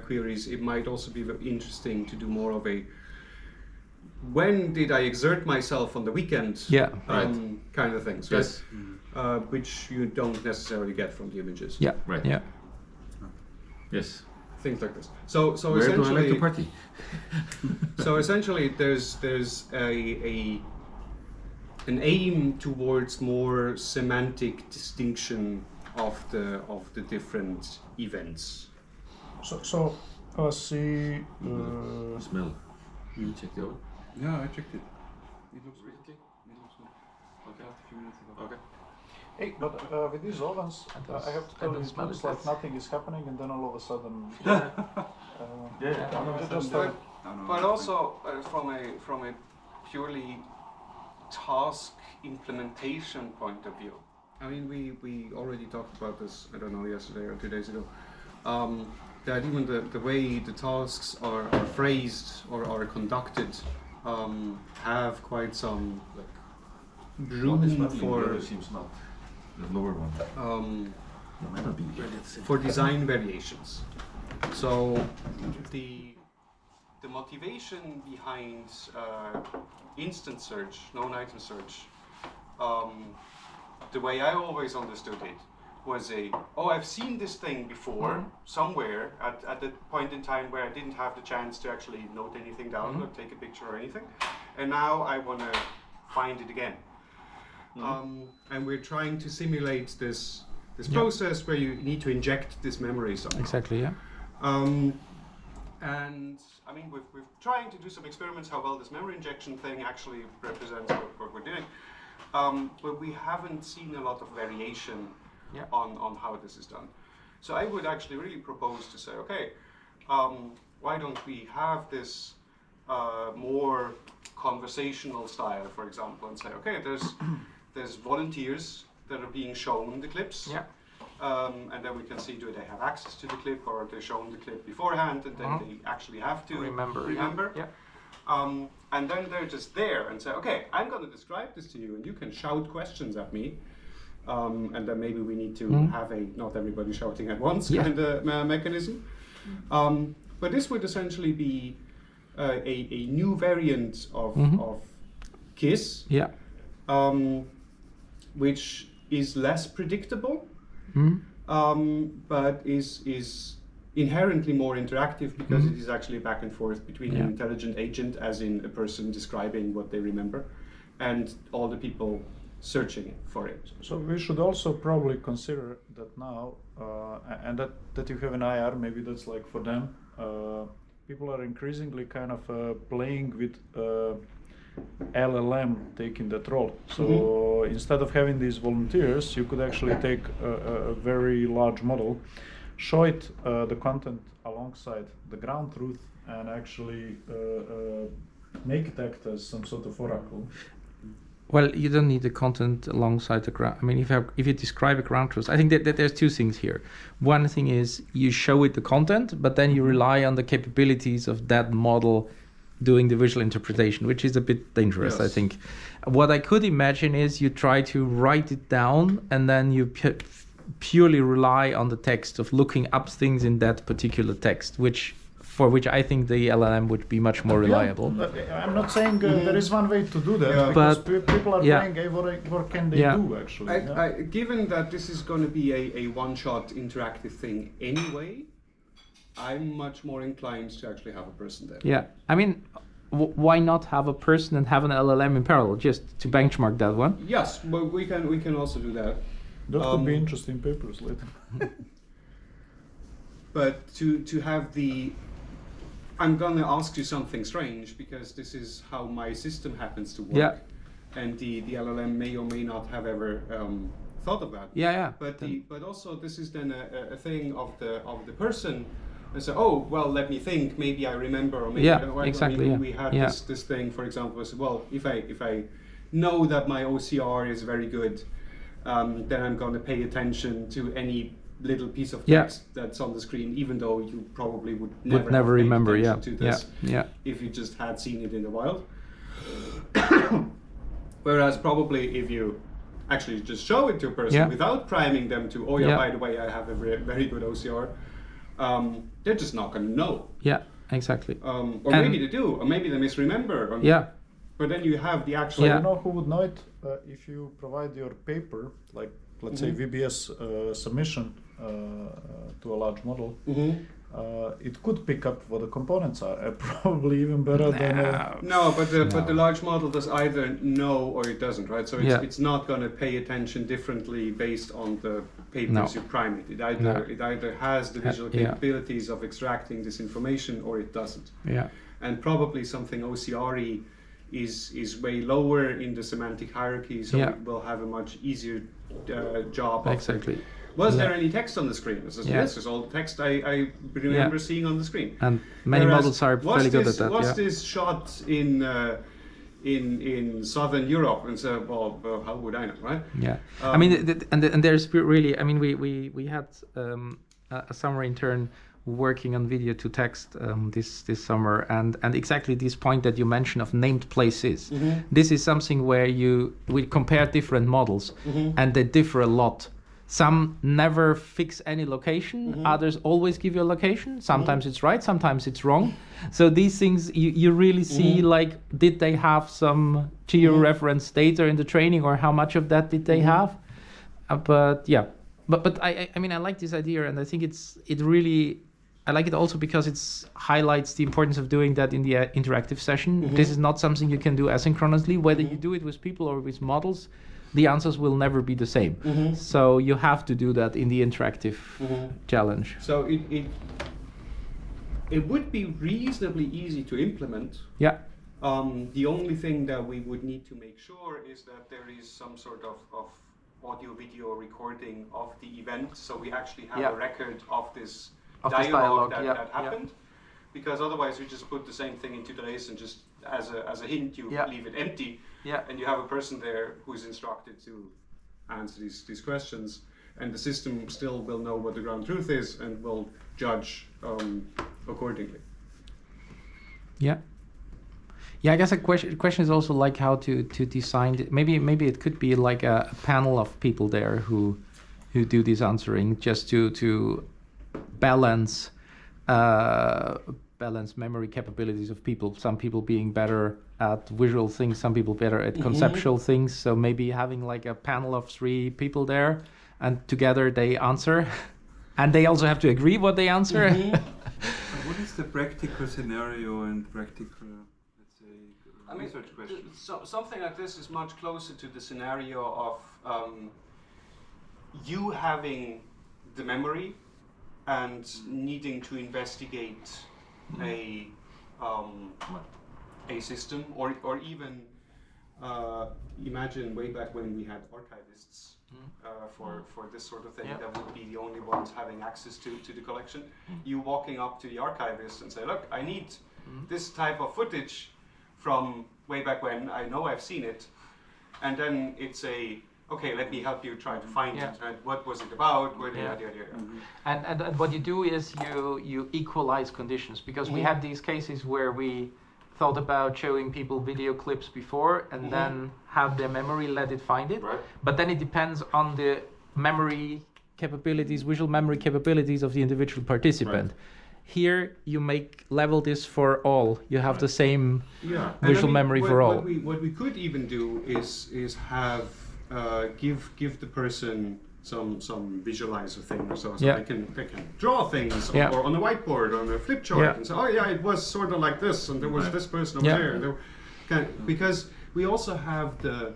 queries, it might also be very interesting to do more of a when did I exert myself on the weekend kind of things, right? Yes. Which you don't necessarily get from the images. Yeah. Right. Yeah. Yes. Things like this. So Where essentially, do I like to party? So essentially, there's an aim towards more semantic distinction of the different events. So let's see. Smell. You check the oven? Yeah, I checked it. It looks good. Okay. It looks good. Okay. A few minutes ago. Okay. Hey, but with these ovens, I have to tell you, it looks like nothing is happening, and then all of a sudden, But also from a purely task implementation point of view. I mean, we already talked about this, I don't know, yesterday or 2 days ago, that even the way the tasks are phrased or are conducted have quite some room for seems not the lower one. Might not be for design variations. So the motivation behind instant search, known item search, the way I always understood it was I've seen this thing before somewhere at the point in time where I didn't have the chance to actually note anything down or take a picture or anything, and now I want to find it again. And we're trying to simulate this process where you need to inject this memory somehow. Exactly. Yeah. And I mean, we're trying to do some experiments how well this memory injection thing actually represents what we're doing, but we haven't seen a lot of variation on how this is done. So I would actually really propose to say, okay, why don't we have this more conversational style, for example, and say, okay, there's volunteers that are being shown the clips. Yeah. And then we can see, do they have access to the clip, or are they shown the clip beforehand and then they actually have to remember. Yeah. And then they're just there and say, okay, I'm going to describe this to you and you can shout questions at me. And then maybe we need to have a not everybody shouting at once kind of mechanism. But this would essentially be a new variant of KISS, which is less predictable, but is inherently more interactive because it is actually back and forth between an intelligent agent, as in a person describing what they remember, and all the people searching for it. So we should also probably consider that now, and that you have an IR, maybe that's like for them, people are increasingly kind of playing with LLM taking that role. So instead of having these volunteers, you could actually take a very large model, show it the content alongside the ground truth, and actually make it act as some sort of oracle. Well, you don't need the content alongside the ground. I mean, if you describe a ground truth, I think that there's two things here. One thing is you show it the content, but then you rely on the capabilities of that model doing the visual interpretation, which is a bit dangerous, I think. What I could imagine is you try to write it down and then you purely rely on the text of looking up things in that particular text, for which I think the LLM would be much more reliable. I'm not saying there is one way to do that, because people are playing, what can they do actually? Given that this is going to be a one-shot interactive thing anyway, I'm much more inclined to actually have a person there. Yeah, I mean, why not have a person and have an LLM in parallel, just to benchmark that one? Yes, but we can also do that. That could be interesting papers later. But to have the, I'm gonna ask you something strange because this is how my system happens to work. Yeah. And the LLM may or may not have ever thought about. Yeah. But also this is then a thing of the person. And so, oh well, let me think. Maybe I remember, or maybe exactly. we had this thing, for example. Was, well, if I know that my OCR is very good, then I'm going to pay attention to any little piece of text that's on the screen, even though you probably would never remember. To this if you just had seen it in the wild. Whereas probably if you actually just show it to a person without priming them to, by the way, I have a very good OCR, they're just not going to know. Yeah, exactly. Or maybe they do, or maybe they misremember. But then you have the actual... So you know who would know it? If you provide your paper, like let's say VBS submission to a large model, it could pick up what the components are, probably even better than... No, but the large model does either know or it doesn't, right? So it's not going to pay attention differently based on the papers you prime it. It either has the visual capabilities of extracting this information or it doesn't. Yeah. And probably something OCR-y is way lower in the semantic hierarchy, so it will have a much easier job. Exactly. Was there any text on the screen? Yes, there's all the text I remember seeing on the screen. And many models are fairly good at that. Was this shot in Southern Europe? And so, well, how would I know, right? Yeah. I mean, and there's really, I mean, we had a summer intern working on video to text this summer, and exactly this point that you mentioned of named places. This is something where we compare different models, and they differ a lot. Some never fix any location, others always give you a location. Sometimes it's right, sometimes it's wrong. So these things you really see, like, did they have some geo-reference data in the training, or how much of that did they have? But I mean, I like this idea, and I think it really, I like it also because it highlights the importance of doing that in the interactive session. This is not something you can do asynchronously. Whether you do it with people or with models, the answers will never be the same. So you have to do that in the interactive challenge. So it would be reasonably easy to implement. Yeah. The only thing that we would need to make sure is that there is some sort of audio-video recording of the event, so we actually have a record of this dialogue that happened. Because otherwise you just put the same thing into today's and just as a hint you leave it empty, and you have a person there who is instructed to answer these questions, and the system still will know what the ground truth is and will judge accordingly. Yeah, I guess a question is also like how to design it. Maybe it could be like a panel of people there who do this answering, just to balance memory capabilities of people. Some people being better at visual things, some people better at conceptual things. So maybe having like a panel of 3 people there, and together they answer, and they also have to agree what they answer. What is the practical scenario and practical, let's say, research question? Something like this is much closer to the scenario of you having the memory and needing to investigate a system, or even imagine way back when we had archivists for this sort of thing that would be the only ones having access to the collection. You walking up to the archivist and say, look, I need this type of footage from way back when, I know I've seen it, and then it's okay, let me help you try to find it. And what was it about? And what you do is you equalize conditions, because we had these cases where we thought about showing people video clips before and then have their memory let it find it. Right. But then it depends on the memory capabilities, visual memory capabilities of the individual participant. Right. Here you level this for all. You have the same visual memory for all. What we could even do is have give the person some visualizer thing or so Yeah. they can draw things Yeah. or on a whiteboard or on a flip chart Yeah. and say, oh yeah, it was sort of like this, and there was this person over Yeah. there. And because we also have the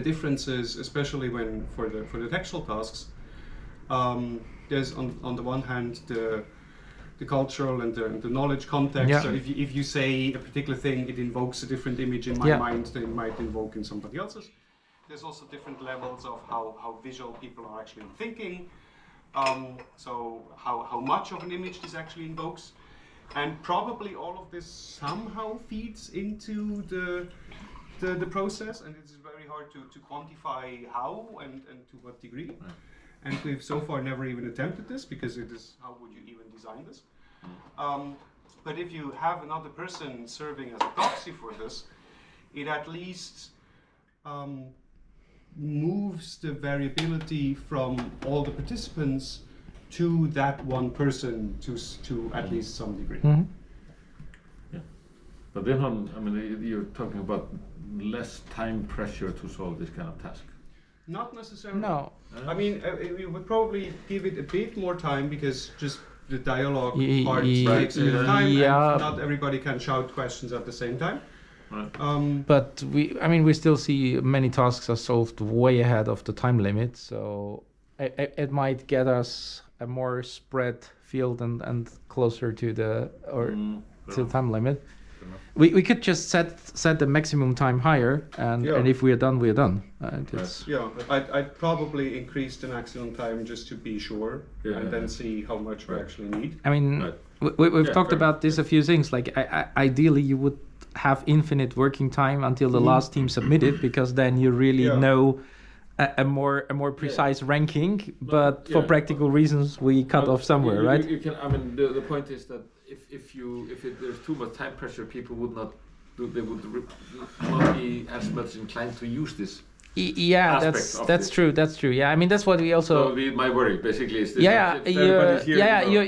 differences, especially when for the textual tasks. There's on the one hand the cultural and the knowledge context. Yeah. So if you say a particular thing, it invokes a different image in my mind than it might invoke in somebody else's. There's also different levels of how visual people are actually thinking. So how much of an image this actually invokes. And probably all of this somehow feeds into the process, and it's very hard to quantify how and to what degree. And we've so far never even attempted this, because it is, how would you even design this? But if you have another person serving as a proxy for this, it at least moves the variability from all the participants to that one person to at least some degree. Mhm. Yeah. But then you're talking about less time pressure to solve this kind of task. Not necessarily. No. I mean, we would probably give it a bit more time, because just the dialogue part takes a bit of time, and not everybody can shout questions at the same time. Right. But we still see many tasks are solved way ahead of the time limit, so it might get us a more spread field and closer to the time limit. We could just set the maximum time higher, and if we are done, we are done. I'd probably increase the maximum time just to be sure, and then see how much we actually need. I mean, we've talked about this a few things. Like, ideally, you would have infinite working time until the last team submitted, because then you really know a more precise ranking. But for practical reasons, we cut off somewhere, right? You can. I mean, the point is that if there's too much time pressure, people would not be as much inclined to use this. Yeah, that's true. That's true. Yeah, I mean, that's what we also. So my worry basically is this.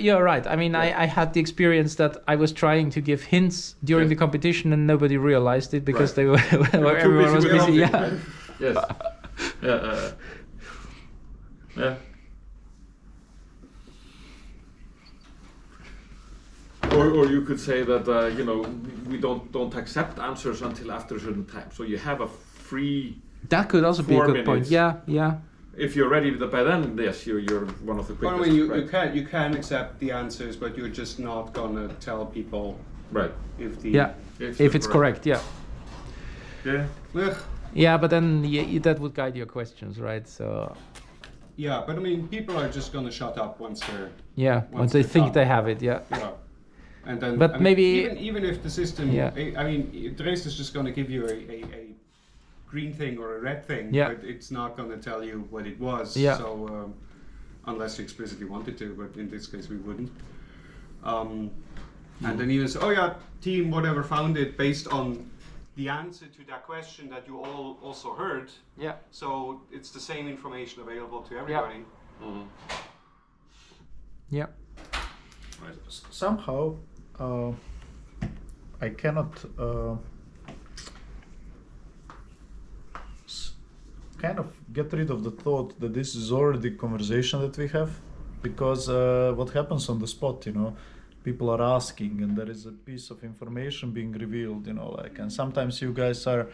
You're right. I mean, I had the experience that I was trying to give hints during the competition, and nobody realized it because they were everyone was busy. Yeah. Yes. Yeah. Or you could say that we don't accept answers until after a certain time. So you have a free. That could also be a good point. Yeah. If you're ready by then, yes, you're one of the quickest. Well, I mean, you can accept the answers, but you're just not gonna tell people. Right. If it's correct. Yeah. Yeah. Yeah, but then that would guide your questions, right? So. Yeah, but I mean, people are just gonna shut up once they're. Yeah, once they think they have it. Yeah. And then, but maybe even if the system, I mean, Trace is just going to give you a green thing or a red thing, but it's not going to tell you what it was. Yeah. So unless you explicitly wanted to, but in this case we wouldn't. And then you say, oh yeah, team whatever found it based on the answer to that question that you all also heard. Yeah. So it's the same information available to everybody. Yeah. Yeah. Right. Somehow. I cannot kind of get rid of the thought that this is already conversation that we have, because what happens on the spot, people are asking and there is a piece of information being revealed, and sometimes you guys are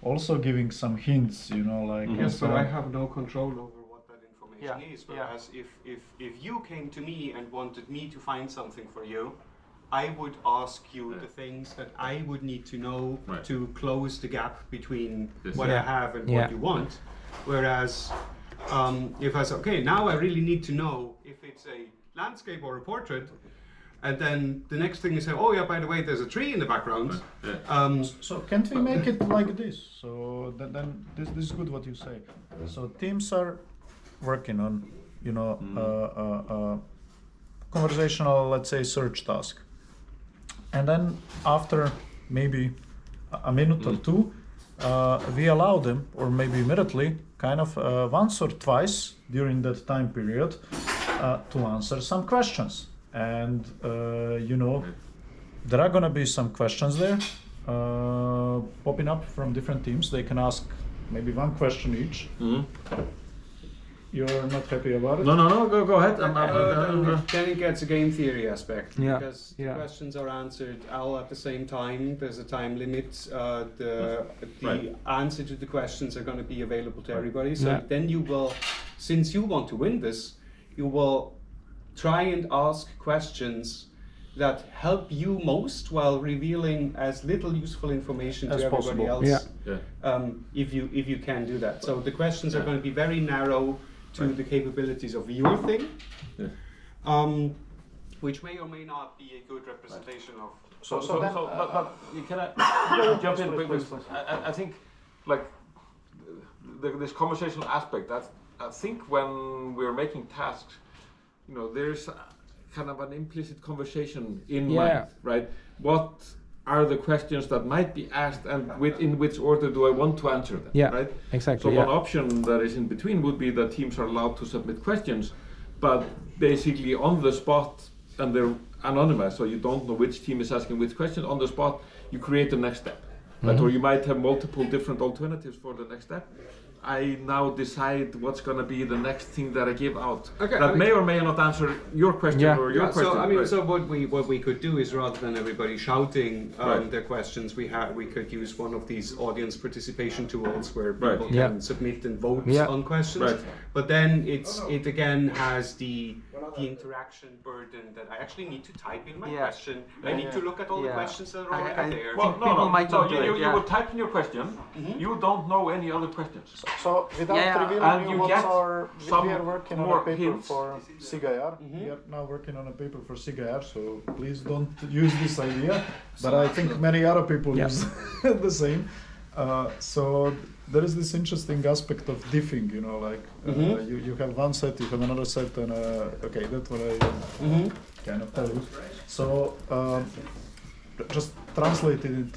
also giving some hints, Yes, but I have no control over what that information is. Whereas if you came to me and wanted me to find something for you, I would ask you the things that I would need to know to close the gap between what I have and what you want. Whereas if I say, okay, now I really need to know if it's a landscape or a portrait, and then the next thing you say, oh yeah, by the way, there's a tree in the background. So can't we make it like this? So then this is good what you say. So teams are working on, conversational, let's say, search task. And then after maybe a minute or two, we allow them, or maybe immediately, kind of once or twice during that time period, to answer some questions. And there are gonna be some questions there popping up from different teams. They can ask maybe one question each. You're not happy about it? No, go ahead. Then it gets a game theory aspect, Yeah. because the Yeah. questions are answered all at the same time. There's a time limit. The Right. answer to the questions are going to be available to everybody. So Yeah. then you will, since you want to win this, you will try and ask questions that help you most while revealing as little useful information As to everybody possible. else. Yeah. If you can do that. So the questions are going to be very narrow to the capabilities of your thing, which may or may not be a good representation of. But can I jump in? Because I think, like, this conversational aspect. I think when we're making tasks, you know, there's kind of an implicit conversation in mind, right? What are the questions that might be asked, and in which order do I want to answer them? Yeah, right. exactly. So one option that is in between would be that teams are allowed to submit questions, but basically on the spot, and they're anonymous, so you don't know which team is asking which question. On the spot, you create the next step, right? Or you might have multiple different alternatives for the next step. I now decide what's going to be the next thing that I give out. Okay, that may or may not answer your question or your question. So I mean, right. so what we could do is, rather than everybody shouting Right. their questions, we could use one of these audience participation tools where Right. people Yeah. can submit and vote Yeah. on questions. Right. But then it again has the interaction burden that I actually need to type in my question. I need to look at all the questions that are already there. Well, people might not do it, you yeah. would type in your question. You don't know any other questions. So without Yeah, revealing and you you what's get our, some we are working on more a paper hints. for SIGIR. We are now working on a paper for SIGIR, so please don't use this idea. But I think many other people use the same. So there is this interesting aspect of diffing, you know, like you have one set, you have another set, and okay, that's what I kind of tell you. So just translating it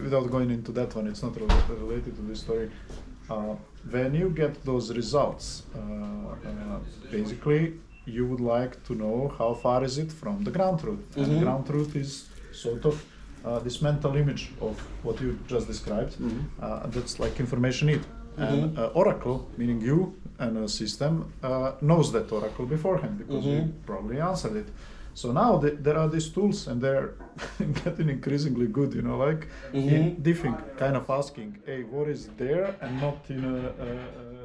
without going into that one, it's not related to this story. When you get those results, basically you would like to know how far is it from the ground truth. And the ground truth is sort of this mental image of what you just described. That's like information need. And Oracle, meaning you and a system, knows that Oracle beforehand because you probably answered it. So now there are these tools, and they're getting increasingly good, you know, like in diffing, kind of asking, hey, what is there and not in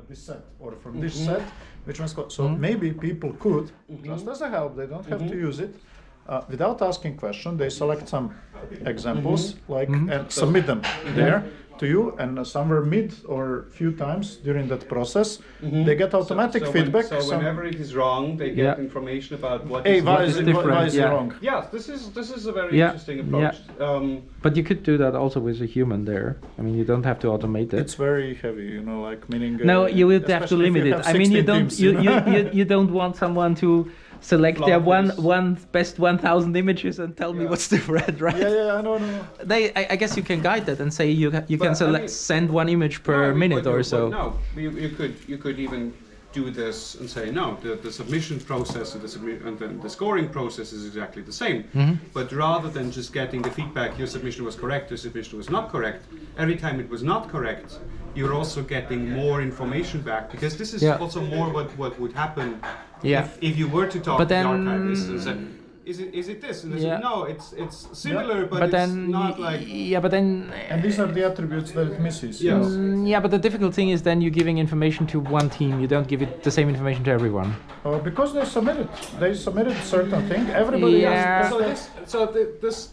this set, or from this set, which one's called. So maybe people could, just as a help, they don't have to use it, without asking question, they select some examples, like, and submit them there to you, and somewhere mid or few times during that process, they get automatic feedback. So whenever it is wrong, they get information about what Hey, is why is it wrong? Yes, this is a very interesting approach. But you could do that also with a human there. I mean, you don't have to automate it. It's very heavy, you know, like meaning. No, you would have to especially if limit you it. have I mean, you 16 don't teams, you don't want someone to select their Block one best 1,000 images and tell me what's different, right? Yeah, I know. I guess you can guide that and say you can I mean, send one image per minute or so. No, you could even do this and say no. The submission process and the scoring process is exactly the same. But rather than just getting the feedback, your submission was correct, your submission was not correct. Every time it was not correct, you're also getting more information back, because this is also more what would happen if you were to talk But to the then- archivist and say, is it this? And they say, no, it's similar, but it's then not like. but then And these are the attributes that it misses. Yes. yeah, but the difficult thing is then you're giving information to one team. You don't give it the same information to everyone. Because they submitted certain thing. Everybody Yeah. else.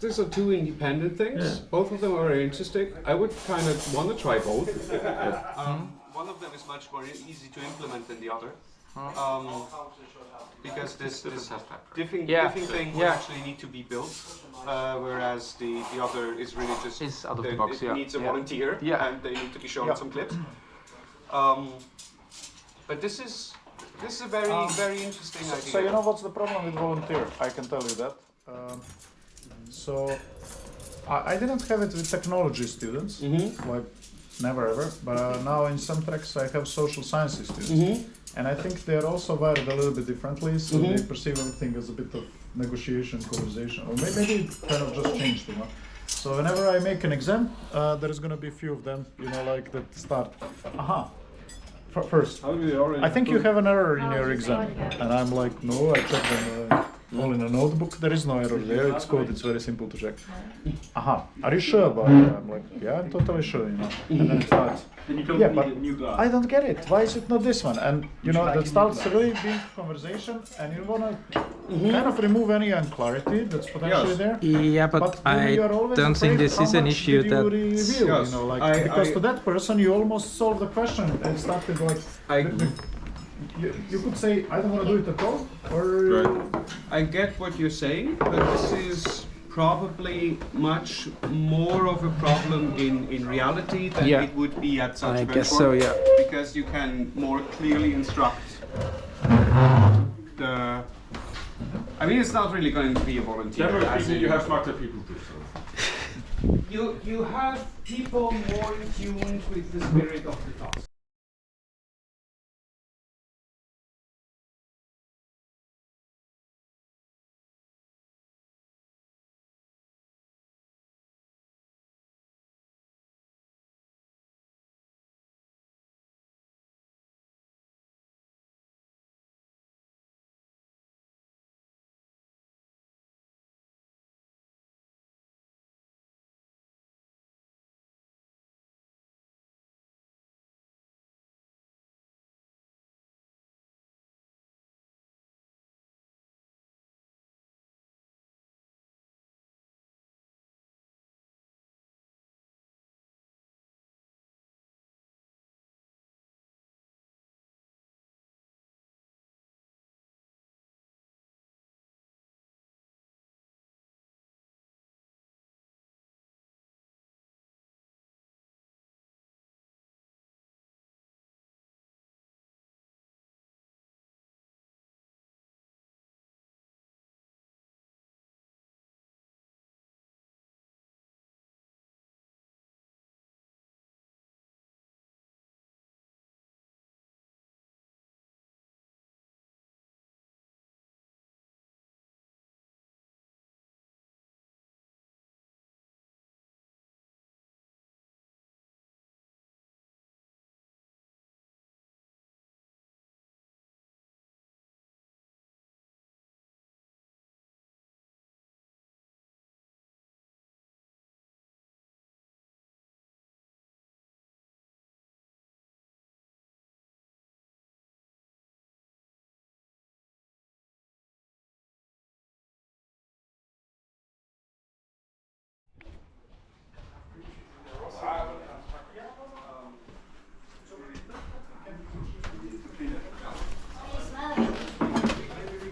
These are two independent things. Both of them are very interesting. I would kind of want to try both. One of them is much more easy to implement than the other. Because this diffing thing will actually need to be built, whereas the other is really just It's out of the box, it needs a volunteer, and they need to be shown some clips. But this is a very interesting idea. So you know what's the problem with volunteer? I can tell you that. So I didn't have it with technology students, like never ever. But now in some tracks I have social sciences students, and I think they're also wired a little bit differently. So they perceive everything as a bit of negotiation, conversation, or maybe it kind of just changed, you know. So whenever I make an exam, there's gonna be a few of them, you know, like that start. First, How do we already I think you prove- have an error in Oh, your just exam. saying. And I'm like, no, I checked them all in a notebook. There is no error there. It's code. It's very simple to check. Aha, are you sure about it? I'm like, yeah, I'm totally sure, you know. And then it starts. Then you don't Yeah, need but a new glass. I don't get it. Why is it not this one? And you know, that starts a really big conversation, and you wanna kind of remove any unclarity that's potentially Yes. there. Yeah, but then I you are always don't think afraid this how is an much issue did you that. reveal, Yes. you know, like I- because I- to that person you almost solve the question and start with like you could say I don't want to do it at all, or I get what you're saying, but this is probably much more of a problem in reality than Yeah. it would be at such I a benchmark. guess so, yeah. Because you can more clearly instruct the. I mean, it's not really going to be a volunteer. Generally as speaking, in- you have smarter people too. So. you have people more in tune with the spirit of the task.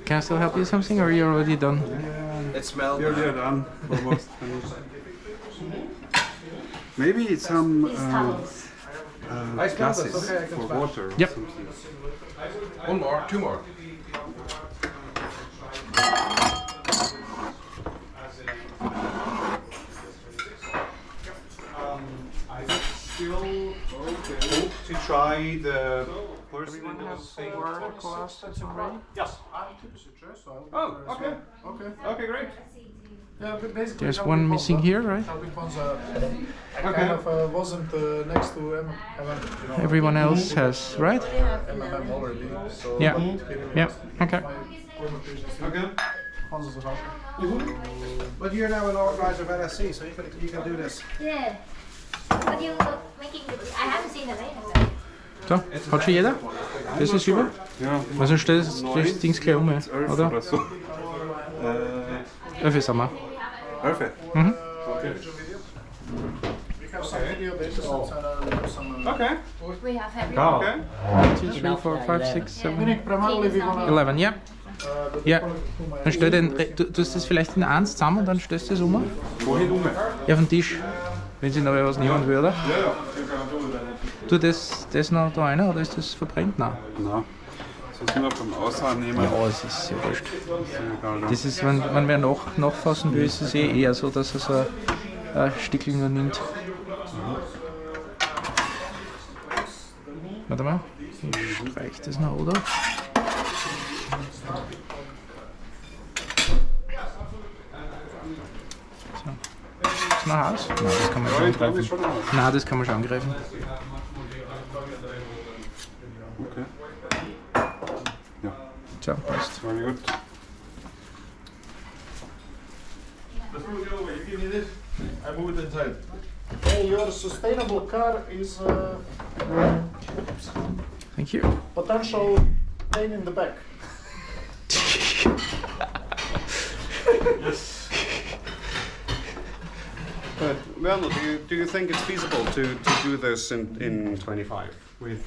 Can I still help you with something, or are you already done? It smells. We're done, almost finished. Maybe it's some These towels. I smell this, gases okay, I can for smell. water or Yep. something. One more, two more. I still hope to try the person in the same Yes, I'm typically stressed, so Oh, okay. Okay. Okay, great. Yeah, but basically There's helping one Ponza- missing here, right? helping Ponza, I Okay. kind of wasn't next to MM, you know, Everyone else has, right? MMM already, so Yeah. but here Yeah. is Okay. my former PhD. Okay. Ponza's a helper. But you're now an organizer of NSC, so you can do this. Yeah. But you making I haven't seen the later. So, hat schon jeder? Das ist über? Ja, Weil sonst stellst du das Ding gleich um, 11 oder? oder so. 11 sind wir. Perfekt. We have some video data sets and some. Okay. We have every Okay. 2, 3, 4, 5, 6, 7, Nick, primarily we wanna. 11, ja. The Ja. product whom I Dann stell den, du tust das vielleicht in eins zusammen und dann stellst du das um. Wohin um? Ja, auf den Tisch. Wenn sie noch was nehmen würde. Du das noch da rein oder ist das verbrennt? Nein. Na, das ist nur vom Aussahen nehmen. Ja, es ist ja wurscht. Egal, Das ist, wenn wer nachfassen will, ist es eher so, dass er so ein Stückchen nur nimmt. Warte mal, ich streich das noch, oder? So. Ist noch aus? Nein, das kann man schon ich glaube, angreifen. ist schon aus. Nein, das kann man schon angreifen. Okay. Yeah. So Very good. Let's move it over. You give me this. I move it inside. Hey, your sustainable car is thank you. potential pain in the back. Yes. But Werner, do you think it's feasible to do this in 25 with